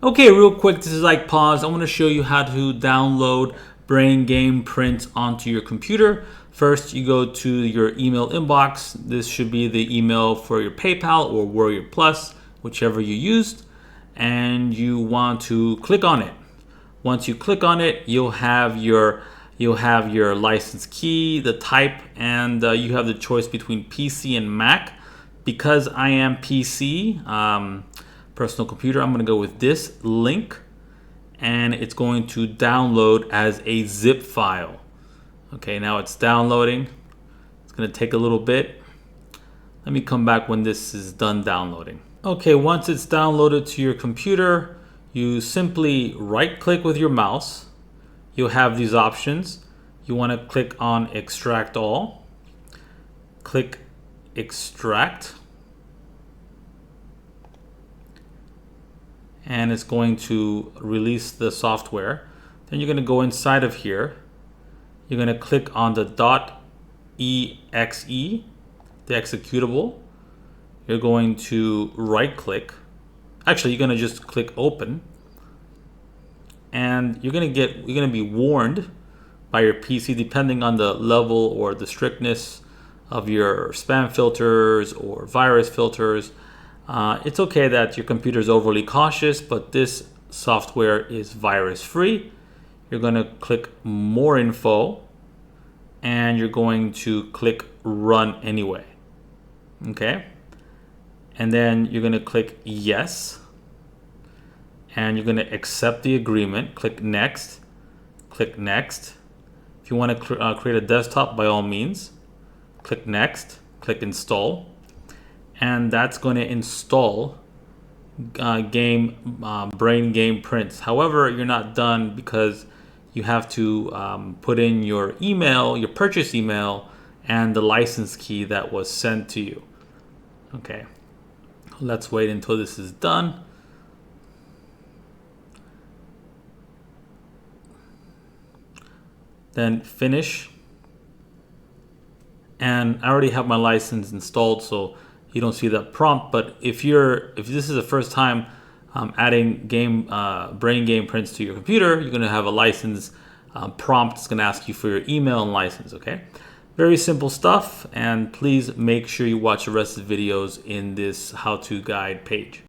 Okay, real quick, this is like pause. I want to show you how to download Brain Game Print onto your computer. First, you go to your email inbox. This should be the email for your PayPal or Warrior Plus, whichever you used, and you want to click on it. Once you click on it, you'll have your license key, the type, and you have the choice between PC and Mac. Because I am PC, personal computer, I'm going to go with this link, and it's going to download as a zip file. Okay, now it's downloading. It's going to take a little bit. Let me come back when this is done downloading. Okay, once it's downloaded to your computer, you simply right click with your mouse. You'll have these options. You want to click on extract all. Click extract. And it's going to release the software. Then you're going to go inside of here. You're going to click on the .exe, the executable. You're going to right click. Actually, you're going to just click open. And you're going to be warned by your PC, depending on the level or the strictness of your spam filters or virus filters. It's okay that your computer is overly cautious, but this software is virus free. You're going to click more info, and you're going to click run anyway. Okay. And then you're going to click yes. And you're going to accept the agreement. Click next. Click next. If you want to create a desktop, by all means, click next. Click install. And that's going to install Brain Game Prints. However, you're not done, because you have to put in your email, your purchase email, and the license key that was sent to you. Okay, let's wait until this is done. Then finish. And I already have my license installed, so you don't see that prompt. But if this is the first time adding Brain Game Prints to your computer, you're going to have a license prompt. It's going to ask you for your email and license. Okay, very simple stuff. And please make sure you watch the rest of the videos in this how-to guide page.